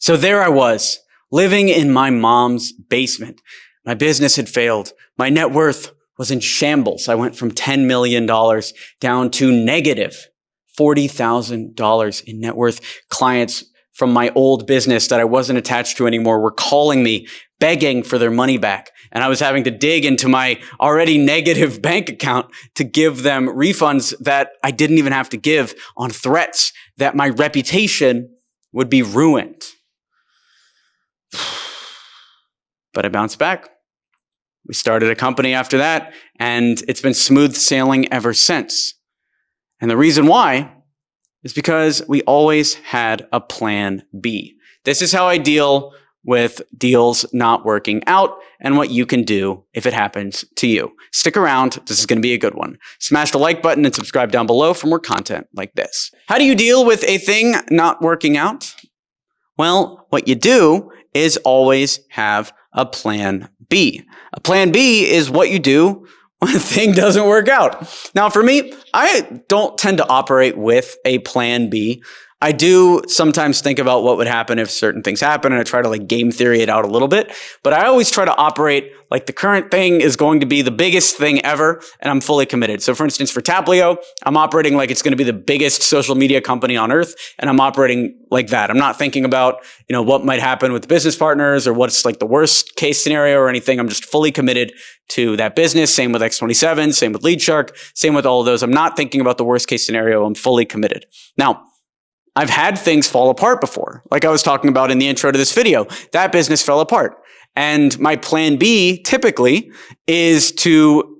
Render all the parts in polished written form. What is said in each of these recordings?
So there I was, living in my mom's basement. My business had failed. My net worth was in shambles. I went from $10 million down to negative $40,000 in net worth. Clients from my old business that I wasn't attached to anymore were calling me, begging for their money back. And I was having to dig into my already negative bank account to give them refunds that I didn't even have to give, on threats that my reputation would be ruined. But I bounced back. We started a company after that, and it's been smooth sailing ever since. And the reason why is because we always had a plan B. This is how I deal with deals not working out and what you can do if it happens to you. Stick around. This is going to be a good one. Smash the like button and subscribe down below for more content like this. How do you deal with a thing not working out? Well, what you do is always have a plan B. A plan B is what you do when a thing doesn't work out. Now, for me, I don't tend to operate with a plan B. I do sometimes think about what would happen if certain things happen, and I try to game theory it out a little bit. But I always try to operate like the current thing is going to be the biggest thing ever, and I'm fully committed. So for instance, for Taplio, I'm operating like it's going to be the biggest social media company on earth, and I'm operating like that. I'm not thinking about, what might happen with business partners or what's the worst case scenario or anything. I'm just fully committed to that business. Same with X27, same with LeadShark, same with all of those. I'm not thinking about the worst case scenario. I'm fully committed. Now, I've had things fall apart before. Like I was talking about in the intro to this video, that business fell apart. And my plan B typically is to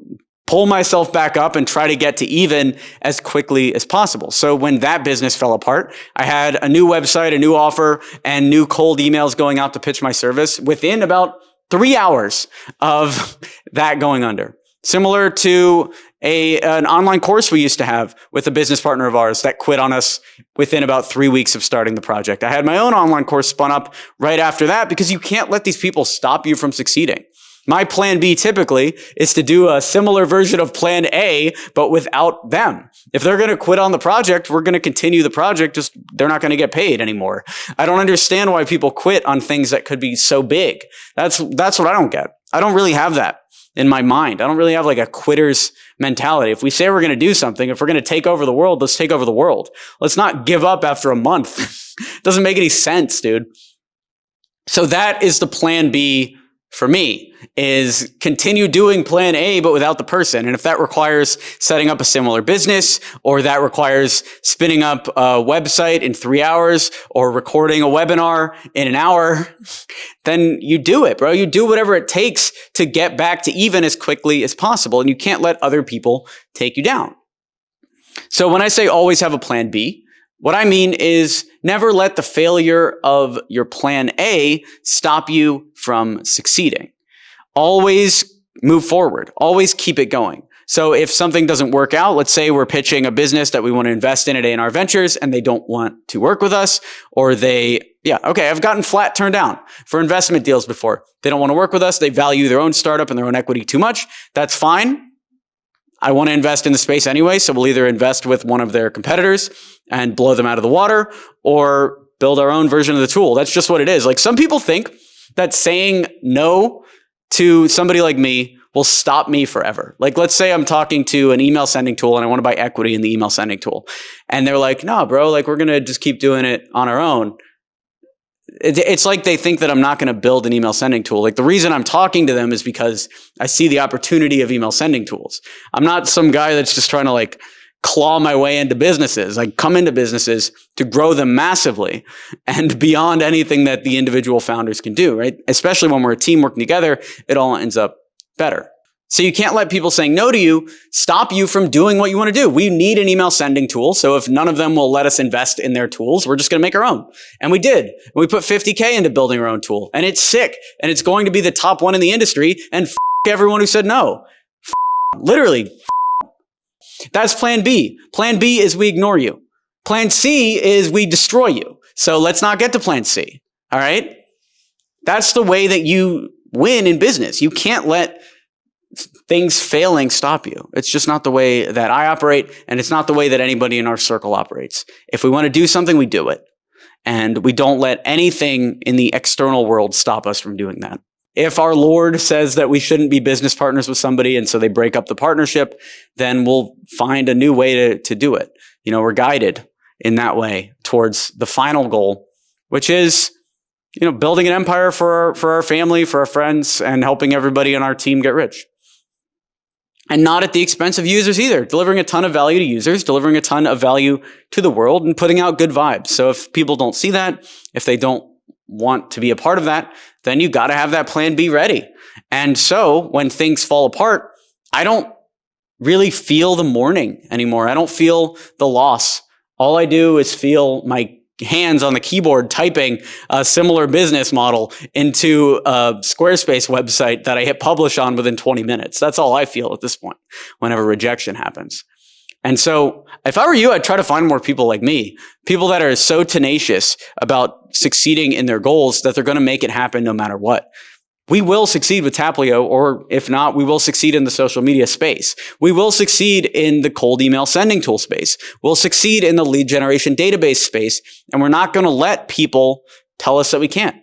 pull myself back up and try to get to even as quickly as possible. So when that business fell apart, I had a new website, a new offer, and new cold emails going out to pitch my service within about 3 hours of that going under. Similar to an online course we used to have with a business partner of ours that quit on us within about 3 weeks of starting the project. I had my own online course spun up right after that because you can't let these people stop you from succeeding. My plan B typically is to do a similar version of plan A, but without them. If they're going to quit on the project, we're going to continue the project, just they're not going to get paid anymore. I don't understand why people quit on things that could be so big. That's what I don't get. I don't really have that in my mind. I don't really have a quitter's mentality. If we say we're going to do something, if we're going to take over the world, let's take over the world. Let's not give up after a month. Doesn't make any sense, dude. So that is the plan B for me, is continue doing plan A, but without the person. And if that requires setting up a similar business, or that requires spinning up a website in 3 hours, or recording a webinar in an hour, then you do it, bro. You do whatever it takes to get back to even as quickly as possible. And you can't let other people take you down. So when I say always have a plan B, what I mean is never let the failure of your plan A stop you from succeeding. Always move forward. Always keep it going. So if something doesn't work out, let's say we're pitching a business that we want to invest in at A&R Ventures and they don't want to work with us, or I've gotten flat turned down for investment deals before. They don't want to work with us. They value their own startup and their own equity too much. That's fine. I want to invest in the space anyway, so we'll either invest with one of their competitors and blow them out of the water, or build our own version of the tool. That's just what it is. Some people think that saying no to somebody like me will stop me forever. Let's say I'm talking to an email sending tool and I want to buy equity in the email sending tool. And they're like, no, bro, we're going to just keep doing it on our own. It's like they think that I'm not going to build an email sending tool. The reason I'm talking to them is because I see the opportunity of email sending tools. I'm not some guy that's just trying to claw my way into businesses. I come into businesses to grow them massively and beyond anything that the individual founders can do, right? Especially when we're a team working together, it all ends up better. So you can't let people saying no to you stop you from doing what you want to do. We need an email sending tool. So if none of them will let us invest in their tools, we're just going to make our own. And we did. We put $50K into building our own tool, and it's sick. And it's going to be the top one in the industry. And everyone who said no. Literally. That's plan B. Plan B is we ignore you. Plan C is we destroy you. So let's not get to plan C. All right? That's the way that you win in business. You can't let things failing stop you. It's just not the way that I operate, and it's not the way that anybody in our circle operates. If we want to do something, we do it. And we don't let anything in the external world stop us from doing that. If our Lord says that we shouldn't be business partners with somebody and so they break up the partnership, then we'll find a new way to do it. We're guided in that way towards the final goal, which is, building an empire for our family, for our friends, and helping everybody on our team get rich. And not at the expense of users either. Delivering a ton of value to users, delivering a ton of value to the world, and putting out good vibes. So if people don't see that, if they don't want to be a part of that, then you got to have that plan B ready. And so when things fall apart, I don't really feel the mourning anymore. I don't feel the loss. All I do is feel my hands on the keyboard typing a similar business model into a Squarespace website that I hit publish on within 20 minutes. That's all I feel at this point whenever rejection happens. And so if I were you, I'd try to find more people like me, people that are so tenacious about succeeding in their goals that they're going to make it happen no matter what. We will succeed with Taplio, or if not, we will succeed in the social media space. We will succeed in the cold email sending tool space. We'll succeed in the lead generation database space, and we're not going to let people tell us that we can't.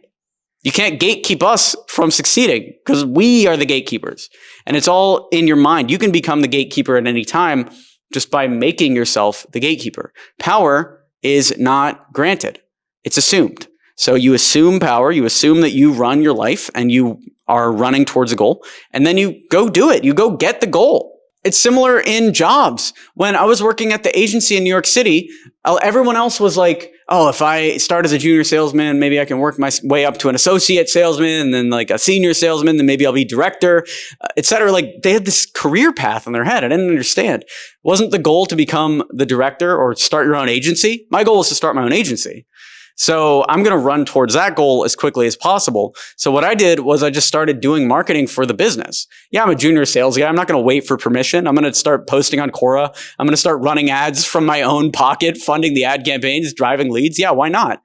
You can't gatekeep us from succeeding because we are the gatekeepers, and it's all in your mind. You can become the gatekeeper at any time just by making yourself the gatekeeper. Power is not granted. It's assumed. So you assume power, you assume that you run your life and you are running towards a goal, and then you go do it. You go get the goal. It's similar in jobs. When I was working at the agency in New York City, everyone else was like, oh, if I start as a junior salesman, maybe I can work my way up to an associate salesman and then like a senior salesman, then maybe I'll be director, et cetera. Like they had this career path in their head. I didn't understand. Wasn't the goal to become the director or start your own agency? My goal was to start my own agency. So I'm going to run towards that goal as quickly as possible. So what I did was I just started doing marketing for the business. Yeah, I'm a junior sales guy. I'm not going to wait for permission. I'm going to start posting on Quora. I'm going to start running ads from my own pocket, funding the ad campaigns, driving leads. Yeah, why not?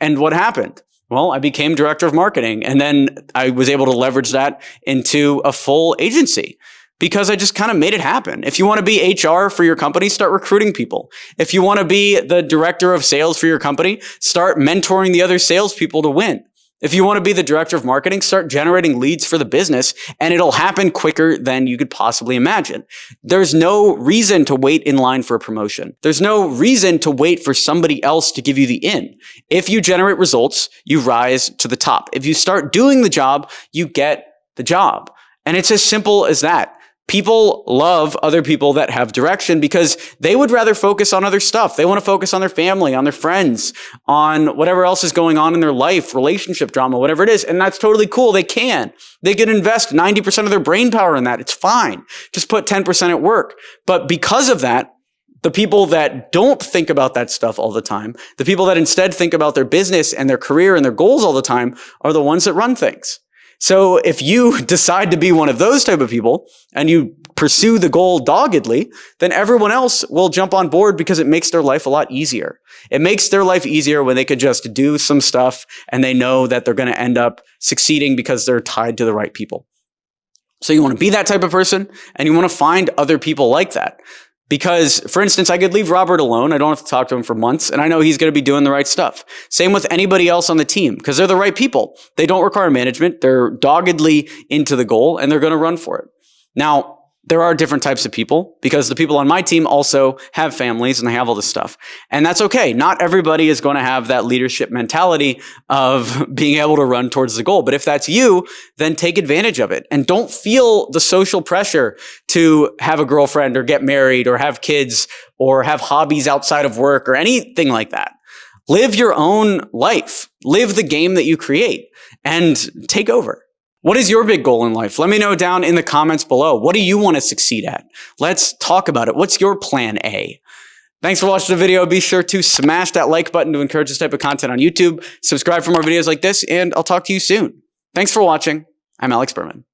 And what happened? Well, I became director of marketing, and then I was able to leverage that into a full agency. Because I just kind of made it happen. If you want to be HR for your company, start recruiting people. If you want to be the director of sales for your company, start mentoring the other salespeople to win. If you want to be the director of marketing, start generating leads for the business, and it'll happen quicker than you could possibly imagine. There's no reason to wait in line for a promotion. There's no reason to wait for somebody else to give you the in. If you generate results, you rise to the top. If you start doing the job, you get the job. And it's as simple as that. People love other people that have direction because they would rather focus on other stuff. They want to focus on their family, on their friends, on whatever else is going on in their life, relationship drama, whatever it is. And that's totally cool. They can invest 90% of their brain power in that. It's fine. Just put 10% at work. But because of that, the people that don't think about that stuff all the time, the people that instead think about their business and their career and their goals all the time are the ones that run things. So if you decide to be one of those type of people and you pursue the goal doggedly, then everyone else will jump on board because it makes their life a lot easier. It makes their life easier when they could just do some stuff and they know that they're going to end up succeeding because they're tied to the right people. So you want to be that type of person and you want to find other people like that. Because, for instance, I could leave Robert alone. I don't have to talk to him for months, and I know he's going to be doing the right stuff. Same with anybody else on the team, because they're the right people. They don't require management. They're doggedly into the goal, and they're going to run for it. Now, there are different types of people, because the people on my team also have families, and they have all this stuff. And that's okay. Not everybody is going to have that leadership mentality of being able to run towards the goal. But if that's you, then take advantage of it. And don't feel the social pressure to have a girlfriend or get married or have kids or have hobbies outside of work or anything like that. Live your own life. Live the game that you create and take over. What is your big goal in life? Let me know down in the comments below. What do you want to succeed at? Let's talk about it. What's your plan A? Thanks for watching the video. Be sure to smash that like button to encourage this type of content on YouTube. Subscribe for more videos like this, and I'll talk to you soon. Thanks for watching. I'm Alex Berman.